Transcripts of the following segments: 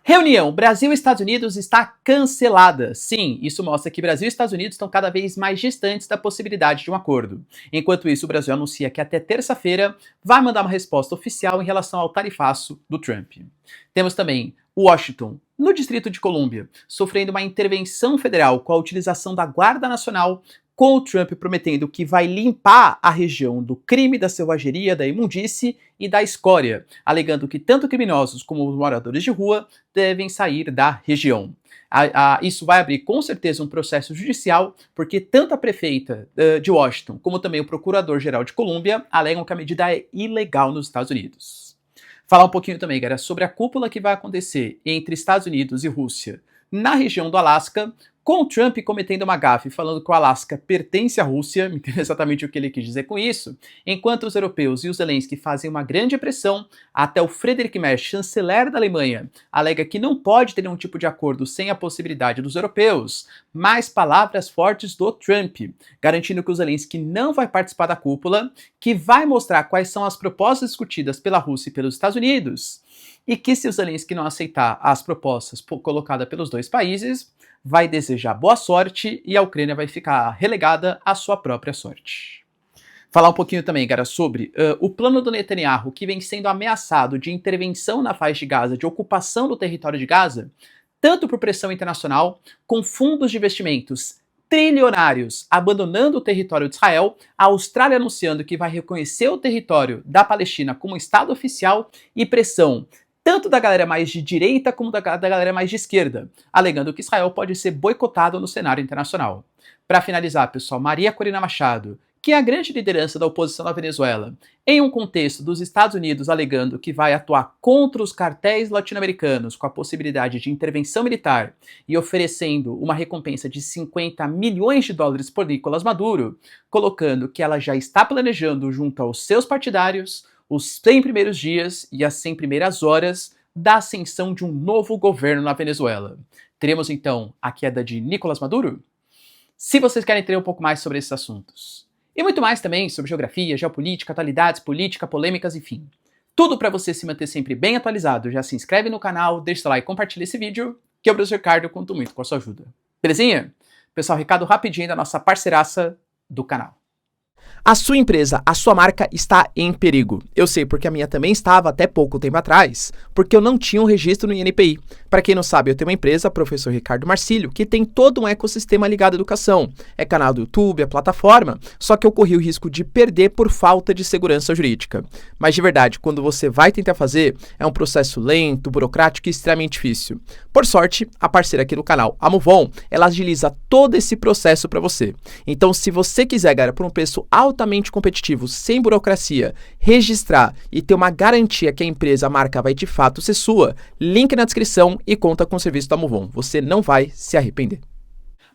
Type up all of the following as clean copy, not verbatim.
Reunião Brasil e Estados Unidos está cancelada. Sim, isso mostra que Brasil e Estados Unidos estão cada vez mais distantes da possibilidade de um acordo. Enquanto isso, o Brasil anuncia que até terça-feira vai mandar uma resposta oficial em relação ao tarifaço do Trump. Temos também Washington, no Distrito de Colômbia, sofrendo uma intervenção federal com a utilização da Guarda Nacional, com o Trump prometendo que vai limpar a região do crime, da selvageria, da imundície e da escória, alegando que tanto criminosos como os moradores de rua devem sair da região. Isso vai abrir com certeza um processo judicial, porque tanto a prefeita de Washington como também o procurador-geral de Colômbia alegam que a medida é ilegal nos Estados Unidos. Falar um pouquinho também, galera, sobre a cúpula que vai acontecer entre Estados Unidos e Rússia na região do Alasca, com o Trump cometendo uma gafe falando que o Alasca pertence à Rússia, me entendo exatamente o que ele quis dizer com isso, enquanto os europeus e os Zelensky fazem uma grande pressão, até o Friedrich Merz, chanceler da Alemanha, alega que não pode ter nenhum tipo de acordo sem a possibilidade dos europeus, mais palavras fortes do Trump, garantindo que o Zelensky não vai participar da cúpula, que vai mostrar quais são as propostas discutidas pela Rússia e pelos Estados Unidos, e que se o Zelensky não aceitar as propostas colocadas pelos dois países, vai desejar boa sorte e a Ucrânia vai ficar relegada à sua própria sorte. Falar um pouquinho também, cara, sobre o plano do Netanyahu, que vem sendo ameaçado de intervenção na faixa de Gaza, de ocupação do território de Gaza, tanto por pressão internacional, com fundos de investimentos trilionários abandonando o território de Israel, a Austrália anunciando que vai reconhecer o território da Palestina como Estado oficial e pressão tanto da galera mais de direita como da galera mais de esquerda, alegando que Israel pode ser boicotado no cenário internacional. Para finalizar, pessoal, Maria Corina Machado, que é a grande liderança da oposição na Venezuela, em um contexto dos Estados Unidos alegando que vai atuar contra os cartéis latino-americanos com a possibilidade de intervenção militar e oferecendo uma recompensa de 50 milhões de dólares por Nicolás Maduro, colocando que ela já está planejando junto aos seus partidários os 100 primeiros dias e as 100 primeiras horas da ascensão de um novo governo na Venezuela. Teremos então a queda de Nicolás Maduro? Se vocês querem entender um pouco mais sobre esses assuntos, e muito mais também sobre geografia, geopolítica, atualidades, política, polêmicas, enfim. Tudo para você se manter sempre bem atualizado. Já se inscreve no canal, deixa o like e compartilha esse vídeo, que eu, professor Ricardo, eu conto muito com a sua ajuda. Belezinha? Pessoal, recado rapidinho da nossa parceiraça do canal. A sua empresa, a sua marca está em perigo. Eu sei porque a minha também estava até pouco tempo atrás, porque eu não tinha um registro no INPI. Para quem não sabe, eu tenho uma empresa, professor Ricardo Marcílio, que tem todo um ecossistema ligado à educação. É canal do YouTube, é plataforma, só que eu corri o risco de perder por falta de segurança jurídica. Mas de verdade, quando você vai tentar fazer, é um processo lento, burocrático e extremamente difícil. Por sorte, a parceira aqui do canal, a Movon, ela agiliza todo esse processo para você. Então, se você quiser, galera, por um preço altamente competitivo, sem burocracia, registrar e ter uma garantia que a empresa, a marca vai de fato ser sua, link na descrição e conta com o serviço da Movon. Você não vai se arrepender.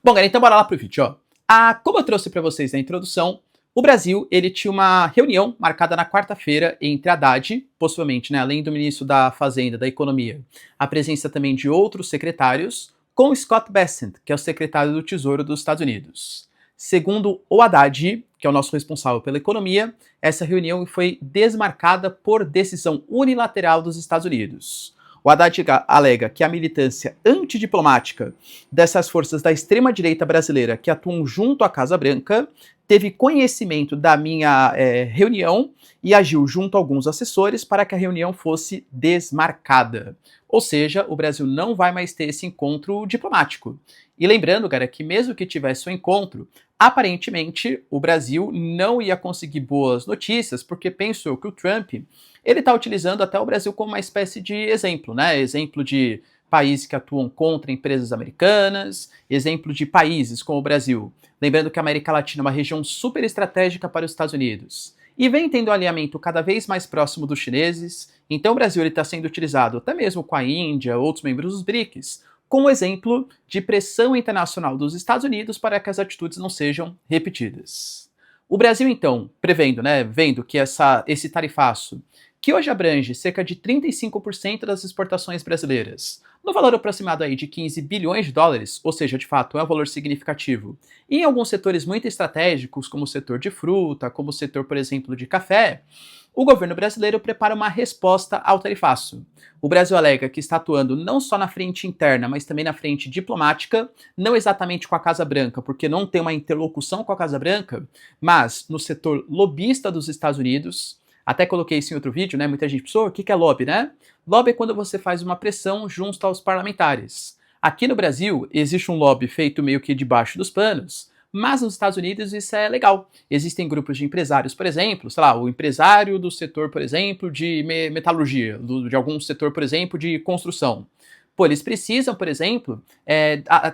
Bom, galera, então bora lá pro vídeo, ó. Como eu trouxe para vocês na introdução, o Brasil, ele tinha uma reunião marcada na quarta-feira entre Haddad, possivelmente, né, além do ministro da Fazenda, da Economia, a presença também de outros secretários, com Scott Bessent, que é o secretário do Tesouro dos Estados Unidos. Segundo o Haddad, que é o nosso responsável pela economia, essa reunião foi desmarcada por decisão unilateral dos Estados Unidos. O Haddad alega que a militância antidiplomática dessas forças da extrema-direita brasileira que atuam junto à Casa Branca teve conhecimento da minha reunião e agiu junto a alguns assessores para que a reunião fosse desmarcada. Ou seja, o Brasil não vai mais ter esse encontro diplomático. E lembrando, cara, que mesmo que tivesse um encontro, aparentemente o Brasil não ia conseguir boas notícias, porque penso eu que o Trump, ele está utilizando até o Brasil como uma espécie de exemplo, né? Exemplo de países que atuam contra empresas americanas, exemplo de países como o Brasil. Lembrando que a América Latina é uma região super estratégica para os Estados Unidos. E vem tendo um alinhamento cada vez mais próximo dos chineses, então o Brasil está sendo utilizado até mesmo com a Índia, outros membros dos BRICS, como exemplo de pressão internacional dos Estados Unidos para que as atitudes não sejam repetidas. O Brasil, então, prevendo, né, vendo que esse tarifaço, que hoje abrange cerca de 35% das exportações brasileiras, no valor aproximado aí de 15 bilhões de dólares, ou seja, de fato é um valor significativo, e em alguns setores muito estratégicos, como o setor de fruta, como o setor, por exemplo, de café, O governo brasileiro prepara uma resposta ao tarifaço. O Brasil alega que está atuando não só na frente interna, mas também na frente diplomática, não exatamente com a Casa Branca, porque não tem uma interlocução com a Casa Branca, mas no setor lobista dos Estados Unidos. Até coloquei isso em outro vídeo, né? Muita gente pensou, o que é lobby, né? Lobby é quando você faz uma pressão junto aos parlamentares. Aqui no Brasil, existe um lobby feito meio que debaixo dos panos, mas nos Estados Unidos isso é legal. Existem grupos de empresários, por exemplo, sei lá, o empresário do setor, por exemplo, de metalurgia, de algum setor, por exemplo, de construção. Pô, eles precisam, por exemplo,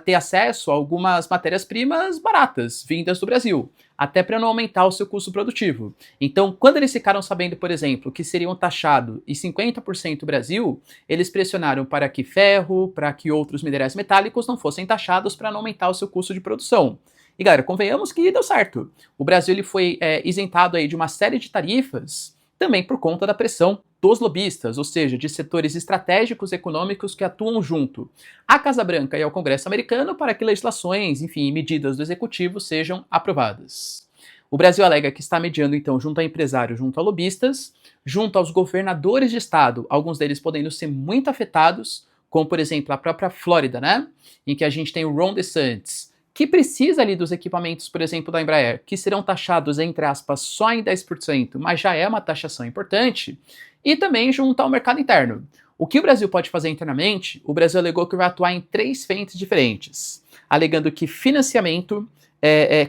ter acesso a algumas matérias-primas baratas, vindas do Brasil, até para não aumentar o seu custo produtivo. Então, quando eles ficaram sabendo, por exemplo, que seriam taxados em 50% Brasil, eles pressionaram para que ferro, para que outros minerais metálicos não fossem taxados para não aumentar o seu custo de produção. E galera, convenhamos que deu certo. O Brasil ele foi isentado aí de uma série de tarifas, também por conta da pressão dos lobistas, ou seja, de setores estratégicos econômicos que atuam junto à Casa Branca e ao Congresso americano para que legislações, enfim, medidas do executivo sejam aprovadas. O Brasil alega que está mediando, então, junto a empresários, junto a lobistas, junto aos governadores de estado, alguns deles podendo ser muito afetados, como, por exemplo, a própria Flórida, né? Em que a gente tem o Ron DeSantis, que precisa ali dos equipamentos, por exemplo, da Embraer, que serão taxados, entre aspas, só em 10%, mas já é uma taxação importante, e também junto ao mercado interno. O que o Brasil pode fazer internamente, o Brasil alegou que vai atuar em 3 frentes diferentes, alegando que financiamento,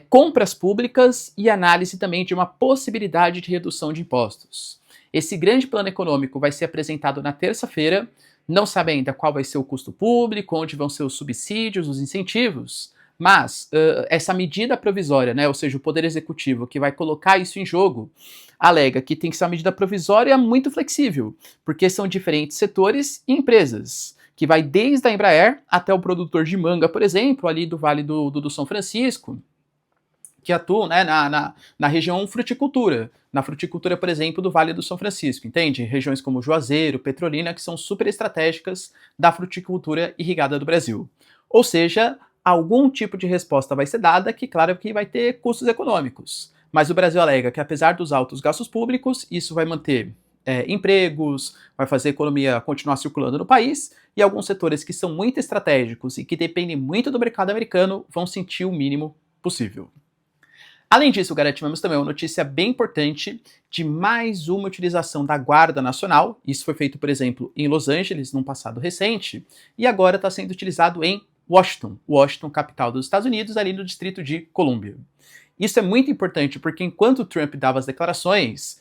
compras públicas e análise também de uma possibilidade de redução de impostos. Esse grande plano econômico vai ser apresentado na terça-feira, não sabe ainda qual vai ser o custo público, onde vão ser os subsídios, os incentivos, mas essa medida provisória, né, ou seja, o Poder Executivo que vai colocar isso em jogo, alega que tem que ser uma medida provisória muito flexível, porque são diferentes setores e empresas, que vai desde a Embraer até o produtor de manga, por exemplo, ali do Vale do São Francisco, que atuam, né, na região fruticultura. Na fruticultura, por exemplo, do Vale do São Francisco, entende? Regiões como Juazeiro, Petrolina, que são super estratégicas da fruticultura irrigada do Brasil. Ou seja, algum tipo de resposta vai ser dada que, claro, que vai ter custos econômicos. Mas o Brasil alega que, apesar dos altos gastos públicos, isso vai manter empregos, vai fazer a economia continuar circulando no país, e alguns setores que são muito estratégicos e que dependem muito do mercado americano vão sentir o mínimo possível. Além disso, galera, tivemos também uma notícia bem importante de mais uma utilização da Guarda Nacional. Isso foi feito, por exemplo, em Los Angeles, num passado recente, e agora está sendo utilizado em Washington, capital dos Estados Unidos, ali no Distrito de Colômbia. Isso é muito importante porque enquanto Trump dava as declarações,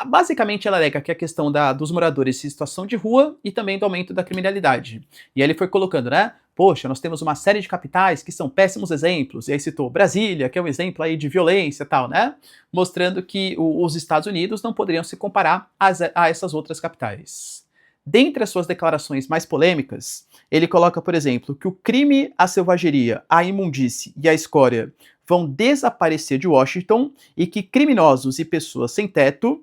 basicamente ela alega que a questão dos moradores em situação de rua e também do aumento da criminalidade. E aí ele foi colocando, né? Poxa, nós temos uma série de capitais que são péssimos exemplos. E aí citou Brasília, que é um exemplo aí de violência e tal, né? Mostrando que os Estados Unidos não poderiam se comparar a essas outras capitais. Dentre as suas declarações mais polêmicas, ele coloca, por exemplo, que o crime, a selvageria, a imundície e a escória vão desaparecer de Washington e que criminosos e pessoas sem teto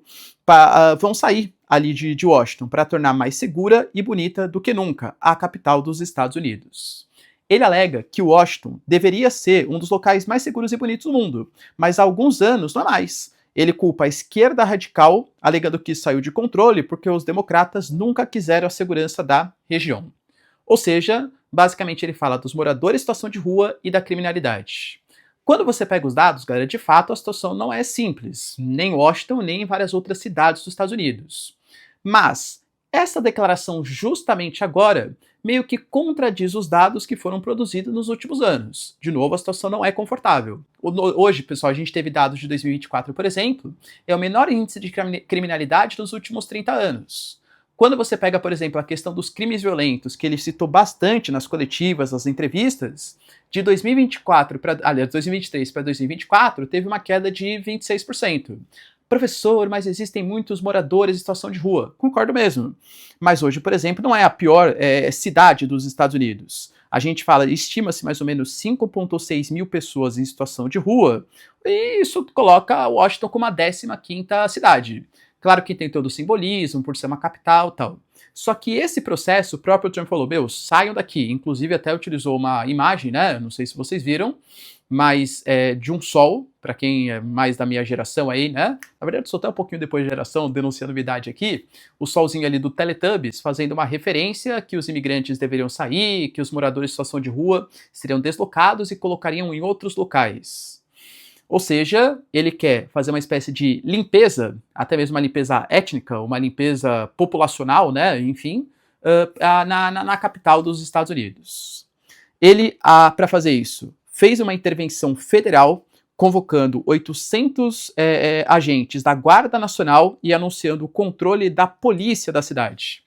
vão sair ali de Washington para tornar mais segura e bonita do que nunca a capital dos Estados Unidos. Ele alega que Washington deveria ser um dos locais mais seguros e bonitos do mundo, mas há alguns anos não é mais. Ele culpa a esquerda radical, alegando que isso saiu de controle porque os democratas nunca quiseram a segurança da região. Ou seja, basicamente ele fala dos moradores em situação de rua e da criminalidade. Quando você pega os dados, galera, de fato a situação não é simples, nem em Washington, nem em várias outras cidades dos Estados Unidos. Mas essa declaração justamente agora meio que contradiz os dados que foram produzidos nos últimos anos. De novo, a situação não é confortável. Hoje, pessoal, a gente teve dados de 2024, por exemplo, é o menor índice de criminalidade dos últimos 30 anos. Quando você pega, por exemplo, a questão dos crimes violentos, que ele citou bastante nas coletivas, nas entrevistas, de 2023 para 2024, teve uma queda de 26%. Professor, mas existem muitos moradores em situação de rua. Concordo mesmo. Mas hoje, por exemplo, não é a pior cidade dos Estados Unidos. A gente fala, estima-se mais ou menos 5,6 mil pessoas em situação de rua, e isso coloca Washington como a 15ª cidade. Claro que tem todo o simbolismo, por ser uma capital e tal. Só que esse processo, o próprio Trump falou, saiam daqui. Inclusive até utilizou uma imagem, né, não sei se vocês viram, mas de um sol, para quem é mais da minha geração aí, né? Na verdade, sou até um pouquinho depois da geração, denunciando a idade aqui. O solzinho ali do Teletubbies, fazendo uma referência que os imigrantes deveriam sair, que os moradores em situação de rua seriam deslocados e colocariam em outros locais. Ou seja, ele quer fazer uma espécie de limpeza, até mesmo uma limpeza étnica, uma limpeza populacional, né? Enfim, na capital dos Estados Unidos. Ele, para fazer isso, fez uma intervenção federal, convocando 800 agentes da Guarda Nacional e anunciando o controle da polícia da cidade.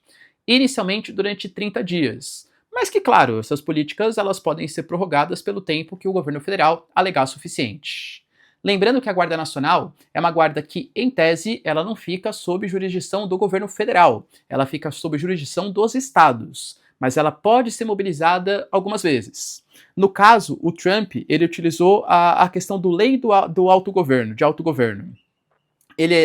Inicialmente durante 30 dias. Mas que, claro, essas políticas elas podem ser prorrogadas pelo tempo que o governo federal alegar suficiente. Lembrando que a Guarda Nacional é uma guarda que, em tese, ela não fica sob jurisdição do governo federal, ela fica sob jurisdição dos estados, mas ela pode ser mobilizada algumas vezes. No caso, o Trump, ele utilizou a questão do lei do autogoverno, de autogoverno.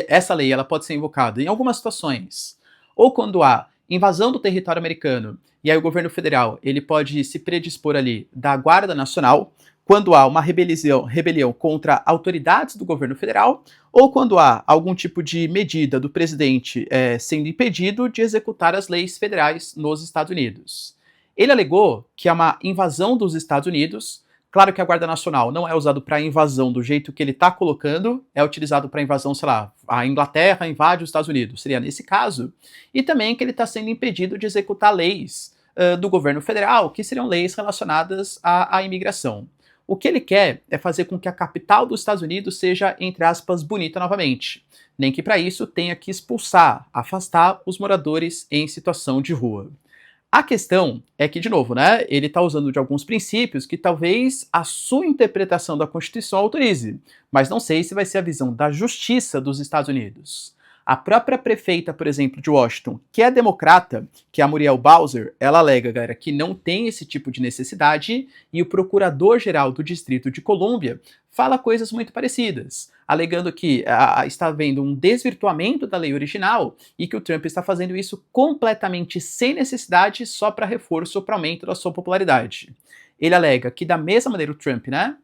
Essa lei ela pode ser invocada em algumas situações, ou quando há invasão do território americano, e aí o governo federal ele pode se predispor ali da Guarda Nacional, quando há uma rebelião contra autoridades do governo federal, ou quando há algum tipo de medida do presidente sendo impedido de executar as leis federais nos Estados Unidos. Ele alegou que é uma invasão dos Estados Unidos. Claro que a Guarda Nacional não é usado para invasão do jeito que ele está colocando, é utilizado para invasão, sei lá, a Inglaterra invade os Estados Unidos, seria nesse caso, e também que ele está sendo impedido de executar leis do governo federal, que seriam leis relacionadas à imigração. O que ele quer é fazer com que a capital dos Estados Unidos seja, entre aspas, bonita novamente. Nem que para isso tenha que expulsar, afastar os moradores em situação de rua. A questão é que, de novo, né, ele está usando de alguns princípios que talvez a sua interpretação da Constituição autorize, mas não sei se vai ser a visão da justiça dos Estados Unidos. A própria prefeita, por exemplo, de Washington, que é democrata, que é a Muriel Bowser, ela alega, galera, que não tem esse tipo de necessidade, e o procurador-geral do Distrito de Colômbia fala coisas muito parecidas, alegando que está havendo um desvirtuamento da lei original e que o Trump está fazendo isso completamente sem necessidade, só para reforço ou para aumento da sua popularidade. Ele alega que, da mesma maneira, o Trump, né,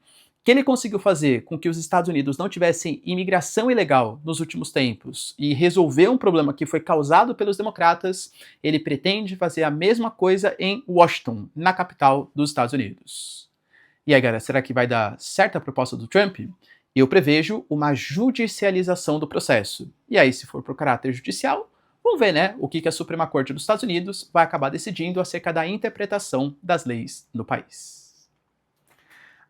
que ele conseguiu fazer com que os Estados Unidos não tivessem imigração ilegal nos últimos tempos e resolver um problema que foi causado pelos democratas, ele pretende fazer a mesma coisa em Washington, na capital dos Estados Unidos. E aí, galera, será que vai dar certo a proposta do Trump? Eu prevejo uma judicialização do processo. E aí, se for para o caráter judicial, vamos ver, né, o que a Suprema Corte dos Estados Unidos vai acabar decidindo acerca da interpretação das leis no país.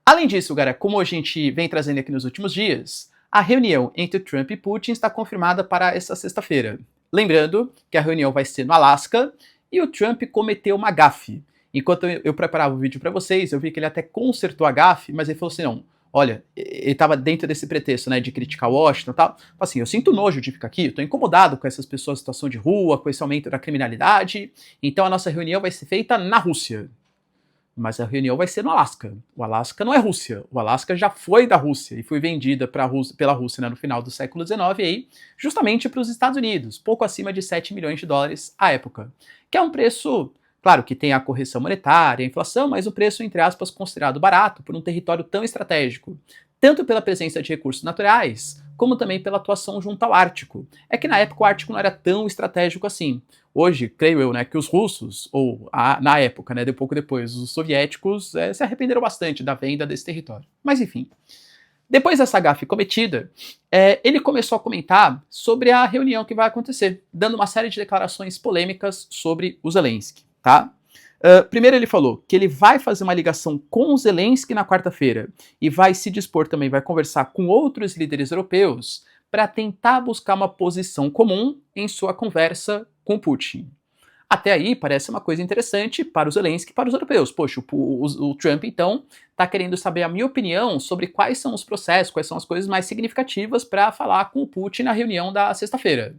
Além disso, galera, como a gente vem trazendo aqui nos últimos dias, a reunião entre Trump e Putin está confirmada para essa sexta-feira. Lembrando que a reunião vai ser no Alasca e o Trump cometeu uma gafe. Enquanto eu preparava o vídeo para vocês, eu vi que ele até consertou a gafe, mas ele falou assim, não, olha, ele estava dentro desse pretexto, né, de criticar Washington e tal. Assim, eu sinto nojo de ficar aqui, eu tô incomodado com essas pessoas em situação de rua, com esse aumento da criminalidade, então a nossa reunião vai ser feita na Rússia. Mas a reunião vai ser no Alasca. O Alasca não é Rússia. O Alasca já foi da Rússia e foi vendida pela Rússia, né, no final do século XIX, aí, justamente para os Estados Unidos, pouco acima de 7 milhões de dólares à época. Que é um preço, claro que tem a correção monetária, a inflação, mas um preço, entre aspas, considerado barato por um território tão estratégico. Tanto pela presença de recursos naturais, como também pela atuação junto ao Ártico. É que na época o Ártico não era tão estratégico assim. Hoje, creio eu, né, que os russos, ou na época, né, pouco depois, os soviéticos se arrependeram bastante da venda desse território. Mas enfim. Depois dessa gafe cometida, ele começou a comentar sobre a reunião que vai acontecer, dando uma série de declarações polêmicas sobre o Zelensky, tá? Primeiro ele falou que ele vai fazer uma ligação com o Zelensky na quarta-feira e vai se dispor também, vai conversar com outros líderes europeus para tentar buscar uma posição comum em sua conversa com Putin. Até aí parece uma coisa interessante para o Zelensky e para os europeus. Poxa, o Trump então está querendo saber a minha opinião sobre quais são os processos, quais são as coisas mais significativas para falar com o Putin na reunião da sexta-feira.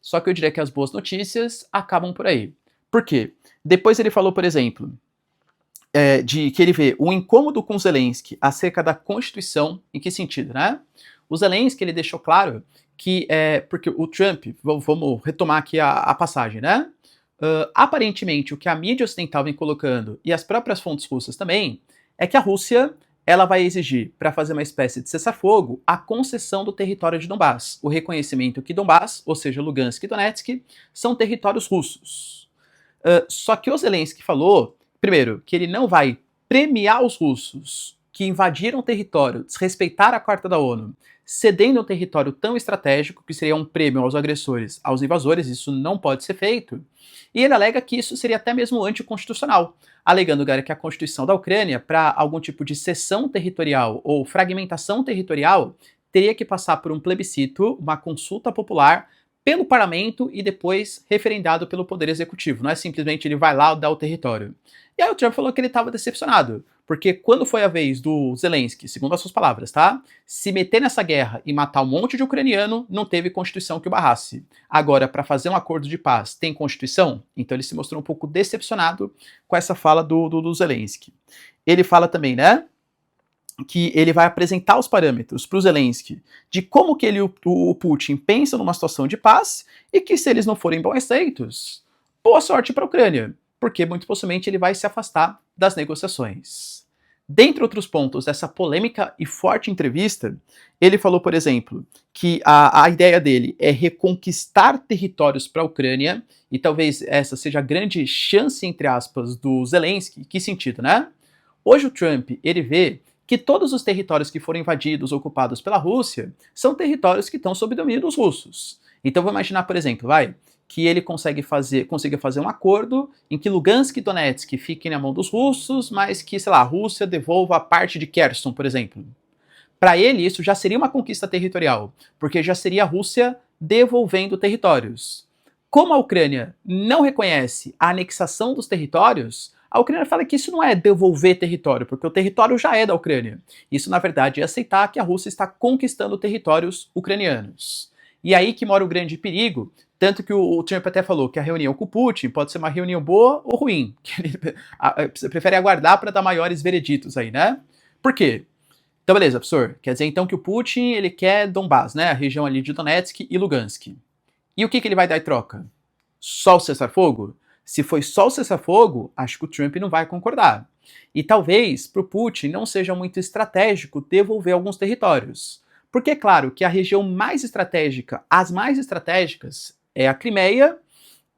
Só que eu diria que as boas notícias acabam por aí. Por quê? Depois ele falou, por exemplo, de que ele vê um incômodo com o Zelensky acerca da Constituição. Em que sentido, né? O Zelensky, ele deixou claro que, porque o Trump, vamos retomar aqui a passagem, né? Aparentemente, o que a mídia ocidental vem colocando, e as próprias fontes russas também, é que a Rússia ela vai exigir, para fazer uma espécie de cessar-fogo, a concessão do território de Donbás, o reconhecimento que Donbás, ou seja, Lugansk e Donetsk, são territórios russos. Só que o Zelensky falou, primeiro, que ele não vai premiar os russos que invadiram o território, desrespeitaram a Carta da ONU, cedendo um território tão estratégico que seria um prêmio aos agressores, aos invasores, isso não pode ser feito. E ele alega que isso seria até mesmo anticonstitucional, alegando que a Constituição da Ucrânia, para algum tipo de cessão territorial ou fragmentação territorial, teria que passar por um plebiscito, uma consulta popular, pelo parlamento e depois referendado pelo poder executivo. Não é simplesmente ele vai lá dar o território. E aí o Trump falou que ele estava decepcionado, porque quando foi a vez do Zelensky, segundo as suas palavras, tá? Se meter nessa guerra e matar um monte de ucraniano, não teve Constituição que o barrasse. Agora, para fazer um acordo de paz, tem Constituição? Então ele se mostrou um pouco decepcionado com essa fala do Zelensky. Ele fala também, né, que ele vai apresentar os parâmetros para o Zelensky de como que ele, o Putin pensa numa situação de paz e que se eles não forem bem aceitos, boa sorte para a Ucrânia, porque muito possivelmente ele vai se afastar das negociações. Dentre outros pontos dessa polêmica e forte entrevista, ele falou, por exemplo, que a ideia dele é reconquistar territórios para a Ucrânia, e talvez essa seja a grande chance, entre aspas, do Zelensky. Que sentido, né? Hoje o Trump, ele vê que todos os territórios que foram invadidos, ocupados pela Rússia, são territórios que estão sob domínio dos russos. Então vou imaginar, por exemplo, que ele consiga fazer um acordo em que Lugansk e Donetsk fiquem na mão dos russos, mas que, sei lá, a Rússia devolva a parte de Kherson, por exemplo. Para ele, isso já seria uma conquista territorial, porque já seria a Rússia devolvendo territórios. Como a Ucrânia não reconhece a anexação dos territórios, a Ucrânia fala que isso não é devolver território, porque o território já é da Ucrânia. Isso, na verdade, é aceitar que a Rússia está conquistando territórios ucranianos. E aí que mora o grande perigo, tanto que o Trump até falou que a reunião com o Putin pode ser uma reunião boa ou ruim, que ele prefere aguardar para dar maiores vereditos aí, né? Por quê? Então, beleza, professor. Quer dizer, então, que o Putin, ele quer Donbás, né? A região ali de Donetsk e Lugansk. E o que ele vai dar em troca? Só o cessar-fogo? Se foi só o cessar-fogo, acho que o Trump não vai concordar. E talvez, para o Putin, não seja muito estratégico devolver alguns territórios. Porque é claro que a região mais estratégica, as mais estratégicas, é a Crimeia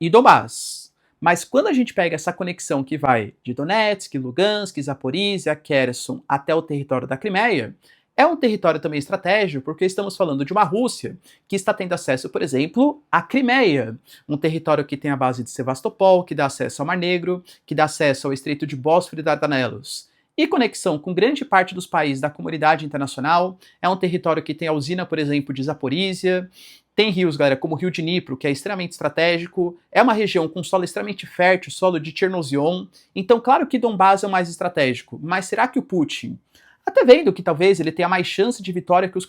e Donbás. Mas quando a gente pega essa conexão que vai de Donetsk, Lugansk, Zaporizhia, Kherson até o território da Crimeia, é um território também estratégico, porque estamos falando de uma Rússia que está tendo acesso, por exemplo, à Crimeia, um território que tem a base de Sevastopol, que dá acesso ao Mar Negro, que dá acesso ao Estreito de Bósforo e Dardanelos. E conexão com grande parte dos países da comunidade internacional, é um território que tem a usina, por exemplo, de Zaporizhia, tem rios, galera, como o Rio de Dnipro, que é extremamente estratégico, é uma região com solo extremamente fértil, solo de Chernozion, então claro que Donbás é o mais estratégico, mas será que o Putin, até vendo que talvez ele tenha mais chance de vitória que os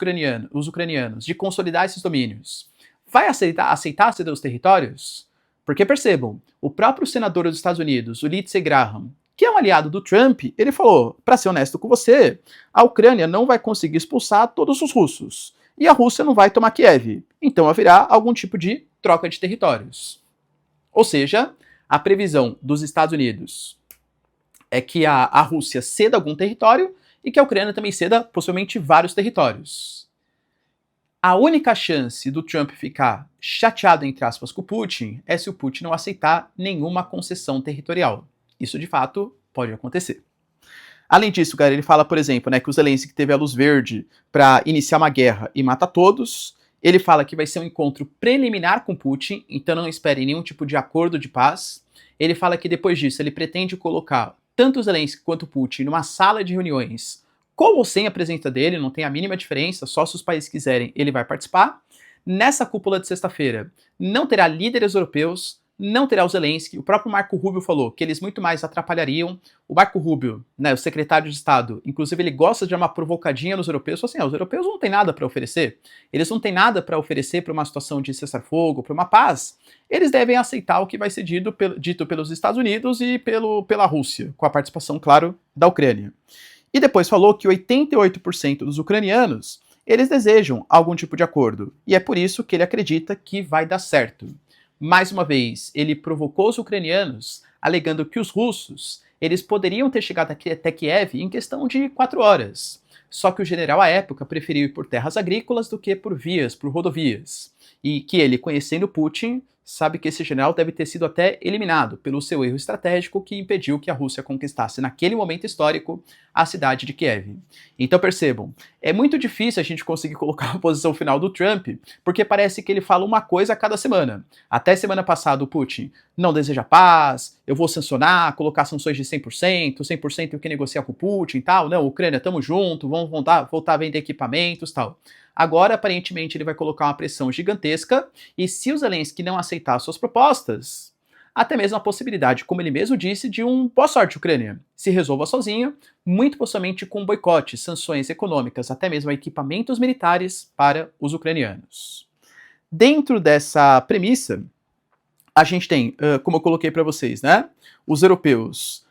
ucranianos, de consolidar esses domínios, vai aceitar ceder os territórios? Porque percebam, o próprio senador dos Estados Unidos, o Lindsey Graham, que é um aliado do Trump, ele falou, para ser honesto com você, a Ucrânia não vai conseguir expulsar todos os russos, e a Rússia não vai tomar Kiev, então haverá algum tipo de troca de territórios. Ou seja, a previsão dos Estados Unidos é que a Rússia ceda algum território e que a Ucrânia também ceda possivelmente vários territórios. A única chance do Trump ficar chateado, entre aspas, com o Putin é se o Putin não aceitar nenhuma concessão territorial. Isso, de fato, pode acontecer. Além disso, galera, ele fala, por exemplo, que o Zelensky teve a luz verde para iniciar uma guerra e matar todos. Ele fala que vai ser um encontro preliminar com Putin, então não espere nenhum tipo de acordo de paz. Ele fala que depois disso ele pretende colocar tanto o Zelensky quanto o Putin numa sala de reuniões, com ou sem a presença dele, não tem a mínima diferença, só se os países quiserem ele vai participar. Nessa cúpula de sexta-feira não terá líderes europeus, não terá o Zelensky, o próprio Marco Rubio falou que eles muito mais atrapalhariam. O Marco Rubio, o secretário de Estado, inclusive ele gosta de dar uma provocadinha nos europeus, falou assim, os europeus não têm nada para oferecer, eles não têm nada para oferecer para uma situação de cessar-fogo, para uma paz, eles devem aceitar o que vai ser dito pelos Estados Unidos e pela Rússia, com a participação, claro, da Ucrânia. E depois falou que 88% dos ucranianos, eles desejam algum tipo de acordo, e é por isso que ele acredita que vai dar certo. Mais uma vez, ele provocou os ucranianos alegando que os russos eles poderiam ter chegado até Kiev em questão de 4 horas. Só que o general à época preferiu ir por terras agrícolas do que por vias, por rodovias. E que ele, conhecendo Putin, sabe que esse general deve ter sido até eliminado pelo seu erro estratégico que impediu que a Rússia conquistasse naquele momento histórico a cidade de Kiev. Então percebam, é muito difícil a gente conseguir colocar a posição final do Trump, porque parece que ele fala uma coisa a cada semana. Até semana passada o Putin não deseja paz, eu vou sancionar, colocar sanções de 100%, 100% eu que negociar com o Putin e tal, não, Ucrânia, tamo junto, vamos voltar a vender equipamentos e tal. Agora, aparentemente, ele vai colocar uma pressão gigantesca, e se o Zelensky não aceitar suas propostas, até mesmo a possibilidade, como ele mesmo disse, de um boa sorte, Ucrânia. Se resolva sozinha, muito possivelmente com boicote, sanções econômicas, até mesmo equipamentos militares para os ucranianos. Dentro dessa premissa, a gente tem, como eu coloquei para vocês, né, os europeus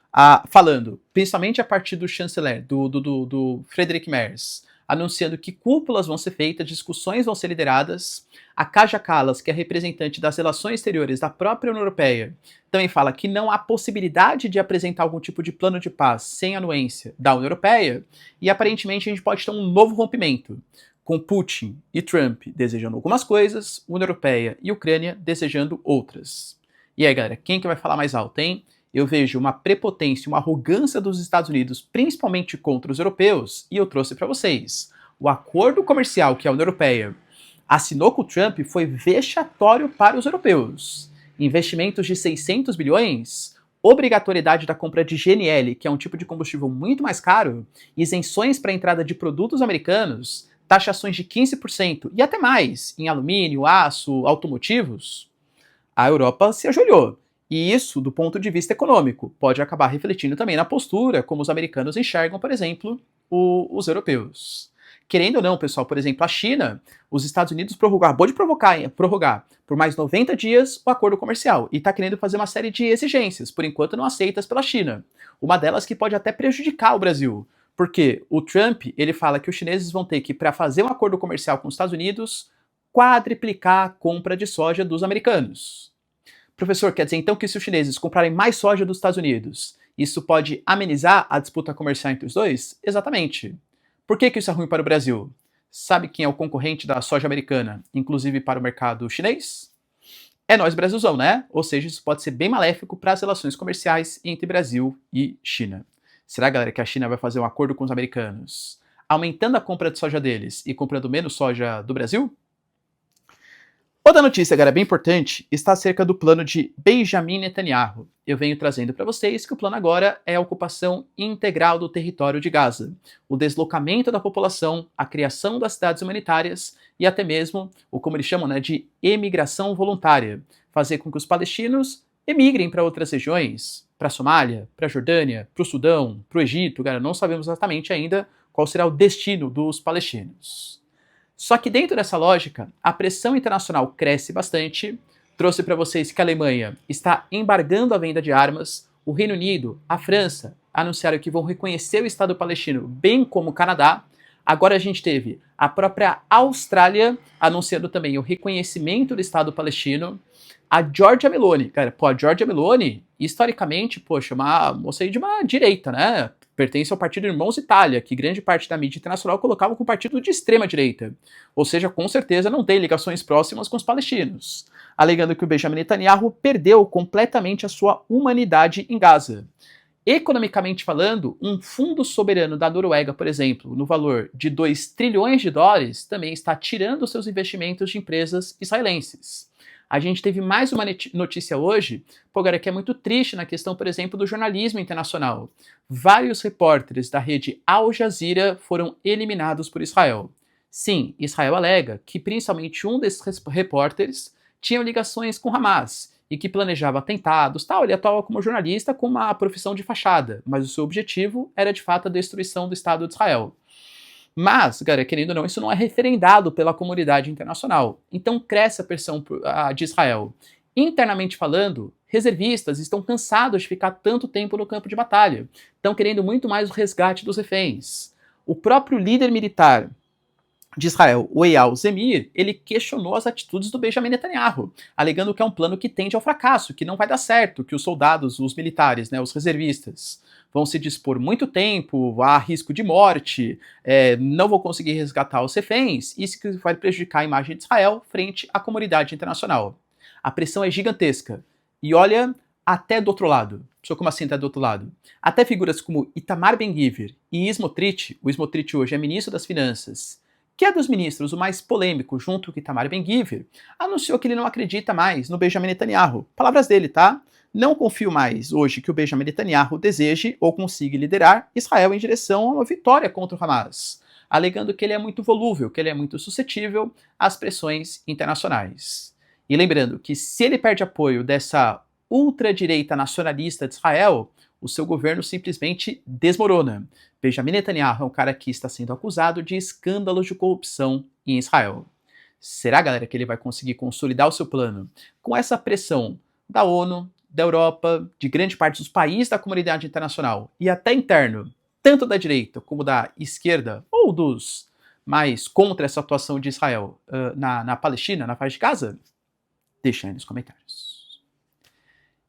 falando, principalmente a partir do chanceler, do Friedrich Merz, anunciando que cúpulas vão ser feitas, discussões vão ser lideradas. A Kaja Kallas, que é representante das relações exteriores da própria União Europeia, também fala que não há possibilidade de apresentar algum tipo de plano de paz sem anuência da União Europeia, e aparentemente a gente pode ter um novo rompimento, com Putin e Trump desejando algumas coisas, União Europeia e Ucrânia desejando outras. E aí, galera, quem que vai falar mais alto, hein? Eu vejo uma prepotência, uma arrogância dos Estados Unidos, principalmente contra os europeus, e eu trouxe para vocês. O acordo comercial que a União Europeia assinou com o Trump foi vexatório para os europeus. Investimentos de 600 bilhões, obrigatoriedade da compra de GNL, que é um tipo de combustível muito mais caro, isenções para a entrada de produtos americanos, taxações de 15% e até mais em alumínio, aço, automotivos. A Europa se ajoelhou. E isso, do ponto de vista econômico, pode acabar refletindo também na postura como os americanos enxergam, por exemplo, os europeus. Querendo ou não, pessoal, por exemplo, a China, os Estados Unidos acabou de prorrogar por mais 90 dias o acordo comercial e está querendo fazer uma série de exigências, por enquanto não aceitas pela China. Uma delas que pode até prejudicar o Brasil, porque o Trump, ele fala que os chineses vão ter que, para fazer um acordo comercial com os Estados Unidos, quadriplicar a compra de soja dos americanos. Professor, quer dizer então que se os chineses comprarem mais soja dos Estados Unidos, isso pode amenizar a disputa comercial entre os dois? Exatamente. Por que isso é ruim para o Brasil? Sabe quem é o concorrente da soja americana, inclusive para o mercado chinês? É nós, Brasilzão, né? Ou seja, isso pode ser bem maléfico para as relações comerciais entre Brasil e China. Será, galera, que a China vai fazer um acordo com os americanos, aumentando a compra de soja deles e comprando menos soja do Brasil? Outra notícia, galera, bem importante, está acerca do plano de Benjamin Netanyahu. Eu venho trazendo para vocês que o plano agora é a ocupação integral do território de Gaza, o deslocamento da população, a criação das cidades humanitárias e até mesmo o como eles chamam, né, de emigração voluntária, fazer com que os palestinos emigrem para outras regiões, para a Somália, para a Jordânia, para o Sudão, para o Egito, galera, não sabemos exatamente ainda qual será o destino dos palestinos. Só que dentro dessa lógica, a pressão internacional cresce bastante. Trouxe para vocês que a Alemanha está embargando a venda de armas, o Reino Unido, a França anunciaram que vão reconhecer o Estado palestino, bem como o Canadá. Agora a gente teve a própria Austrália anunciando também o reconhecimento do Estado palestino. A Giorgia Meloni, cara, a Giorgia Meloni, historicamente, poxa, uma moça aí de uma direita, né? Pertence ao Partido Irmãos Itália, que grande parte da mídia internacional colocava como partido de extrema direita. Ou seja, com certeza não tem ligações próximas com os palestinos. Alegando que o Benjamin Netanyahu perdeu completamente a sua humanidade em Gaza. Economicamente falando, um fundo soberano da Noruega, por exemplo, no valor de 2 trilhões de dólares, também está tirando seus investimentos de empresas israelenses. A gente teve mais uma notícia hoje, pô, galera, que é muito triste na questão, por exemplo, do jornalismo internacional. Vários repórteres da rede Al Jazeera foram eliminados por Israel. Sim, Israel alega que principalmente um desses repórteres tinha ligações com Hamas e que planejava atentados, tal. Ele atuava como jornalista com uma profissão de fachada, mas o seu objetivo era de fato a destruição do Estado de Israel. Mas, galera, querendo ou não, isso não é referendado pela comunidade internacional. Então cresce a pressão de Israel. Internamente falando, reservistas estão cansados de ficar tanto tempo no campo de batalha. Estão querendo muito mais o resgate dos reféns. O próprio líder militar de Israel, o Eyal Zemir, ele questionou as atitudes do Benjamin Netanyahu, alegando que é um plano que tende ao fracasso, que não vai dar certo, que os soldados, os militares, né, os reservistas, vão se dispor muito tempo, há risco de morte, não vão conseguir resgatar os reféns, isso que vai prejudicar a imagem de Israel frente à comunidade internacional. A pressão é gigantesca. E olha, até do outro lado. Só como assim até do outro lado? Até figuras como Itamar Ben-Gvir e Smotrich, o Smotrich hoje é ministro das Finanças, que é dos ministros o mais polêmico junto com Itamar Ben-Gvir, anunciou que ele não acredita mais no Benjamin Netanyahu. Palavras dele, tá? Não confio mais hoje que o Benjamin Netanyahu deseje ou consiga liderar Israel em direção a uma vitória contra o Hamas, alegando que ele é muito volúvel, que ele é muito suscetível às pressões internacionais. E lembrando que se ele perde apoio dessa ultradireita nacionalista de Israel, o seu governo simplesmente desmorona. Benjamin Netanyahu é um cara que está sendo acusado de escândalos de corrupção em Israel. Será, galera, que ele vai conseguir consolidar o seu plano com essa pressão da ONU, da Europa, de grande parte dos países da comunidade internacional e até interno, tanto da direita como da esquerda, ou dos mais contra essa atuação de Israel na Palestina, na faixa de Gaza? Deixa aí nos comentários.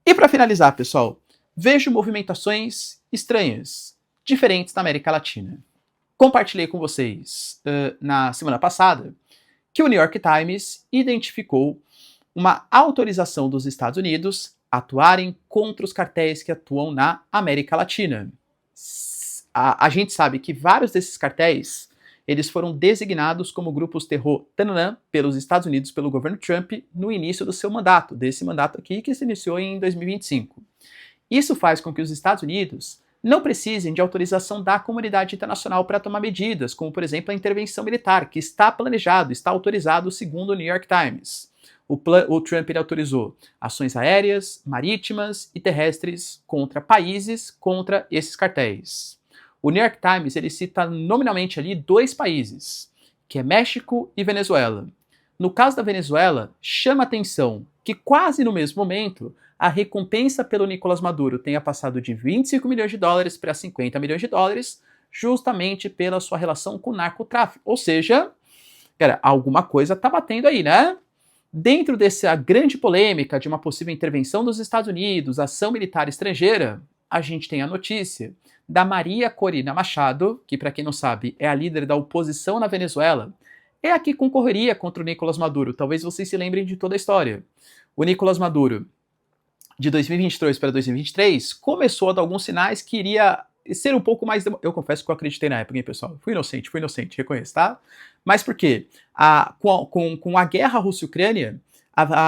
E para finalizar, pessoal, vejo movimentações estranhas, diferentes na América Latina. Compartilhei com vocês na semana passada que o New York Times identificou uma autorização dos Estados Unidos a atuarem contra os cartéis que atuam na América Latina. A gente sabe que vários desses cartéis eles foram designados como grupos terror tananã pelos Estados Unidos, pelo governo Trump, no início do seu mandato, desse mandato aqui que se iniciou em 2025. Isso faz com que os Estados Unidos não precisem de autorização da comunidade internacional para tomar medidas, como, por exemplo, a intervenção militar, que está planejado, está autorizado segundo o New York Times. O Trump ele autorizou ações aéreas, marítimas e terrestres contra países, contra esses cartéis. O New York Times ele cita nominalmente ali 2 países, que é México e Venezuela. No caso da Venezuela, chama atenção que quase no mesmo momento a recompensa pelo Nicolás Maduro tenha passado de 25 milhões de dólares para 50 milhões de dólares, justamente pela sua relação com o narcotráfico. Ou seja, cara, alguma coisa tá batendo aí, né? Dentro dessa grande polêmica de uma possível intervenção dos Estados Unidos, ação militar estrangeira, a gente tem a notícia da Maria Corina Machado, que para quem não sabe é a líder da oposição na Venezuela, é a que concorreria contra o Nicolás Maduro. Talvez vocês se lembrem de toda a história. O Nicolás Maduro, de 2022 para 2023, começou a dar alguns sinais que iria ser um pouco mais... Eu confesso que eu acreditei na época, hein, pessoal? Fui inocente, reconheço, tá? Mas por quê? Com a guerra Rússia-Ucrânia,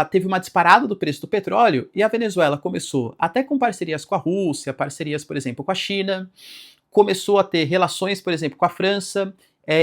teve uma disparada do preço do petróleo e a Venezuela começou, até com parcerias com a Rússia, parcerias, por exemplo, com a China, começou a ter relações, por exemplo, com a França,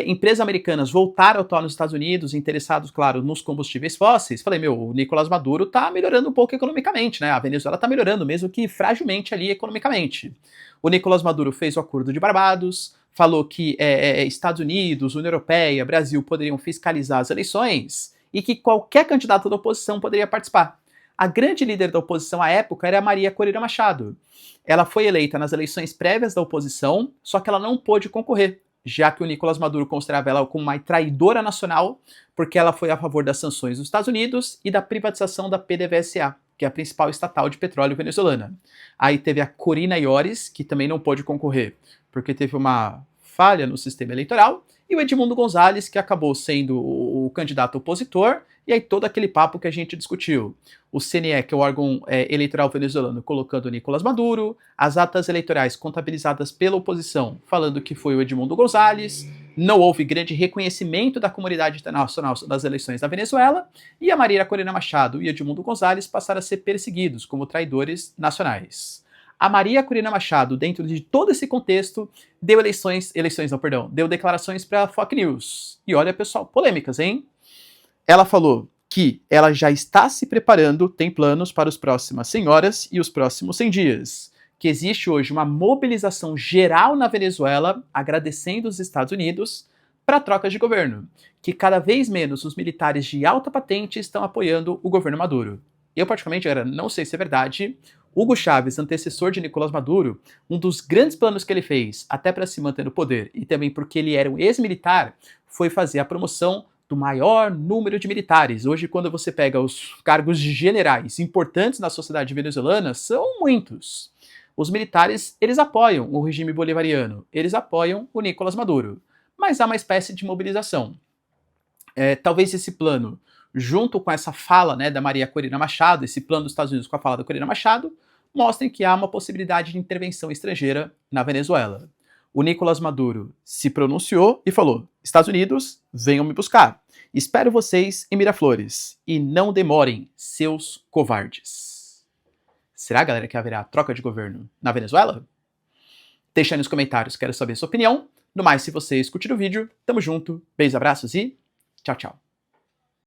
empresas americanas voltaram a atuar nos Estados Unidos, interessados, claro, nos combustíveis fósseis. Falei, o Nicolás Maduro tá melhorando um pouco economicamente, né? A Venezuela tá melhorando, mesmo que fragilmente ali economicamente. O Nicolás Maduro fez o Acordo de Barbados, falou que Estados Unidos, União Europeia, Brasil poderiam fiscalizar as eleições e que qualquer candidato da oposição poderia participar. A grande líder da oposição à época era a Maria Corina Machado. Ela foi eleita nas eleições prévias da oposição, só que ela não pôde concorrer, já que o Nicolás Maduro considerava ela como uma traidora nacional, porque ela foi a favor das sanções dos Estados Unidos e da privatização da PDVSA, que é a principal estatal de petróleo venezuelana. Aí teve a Corina Iores, que também não pôde concorrer, porque teve uma falha no sistema eleitoral, e o Edmundo Gonzalez, que acabou sendo o candidato opositor, e aí todo aquele papo que a gente discutiu. O CNE, que é o órgão eleitoral venezuelano, colocando o Nicolás Maduro, as atas eleitorais contabilizadas pela oposição, falando que foi o Edmundo Gonzalez, não houve grande reconhecimento da comunidade internacional das eleições da Venezuela, e a Maria Corina Machado e Edmundo Gonzalez passaram a ser perseguidos como traidores nacionais. A Maria Corina Machado, dentro de todo esse contexto, deu deu declarações para a Fox News. E olha, pessoal, polêmicas, hein? Ela falou que ela já está se preparando, tem planos para as próximas 100 horas e os próximos 100 dias. Que existe hoje uma mobilização geral na Venezuela, agradecendo os Estados Unidos, para trocas de governo. Que cada vez menos os militares de alta patente estão apoiando o governo Maduro. Eu, particularmente, não sei se é verdade. Hugo Chávez, antecessor de Nicolás Maduro, um dos grandes planos que ele fez, até para se manter no poder, e também porque ele era um ex-militar, foi fazer a promoção do maior número de militares. Hoje, quando você pega os cargos de generais importantes na sociedade venezuelana, são muitos. Os militares, eles apoiam o regime bolivariano, eles apoiam o Nicolás Maduro, mas há uma espécie de mobilização. Talvez esse plano, junto com essa fala, né, da Maria Corina Machado, esse plano dos Estados Unidos com a fala da Corina Machado, mostrem que há uma possibilidade de intervenção estrangeira na Venezuela. O Nicolás Maduro se pronunciou e falou: Estados Unidos, venham me buscar. Espero vocês em Miraflores. E não demorem, seus covardes. Será, galera, que haverá troca de governo na Venezuela? Deixa aí nos comentários, quero saber a sua opinião. No mais, se vocês curtiram o vídeo, tamo junto, beijos, abraços e tchau, tchau.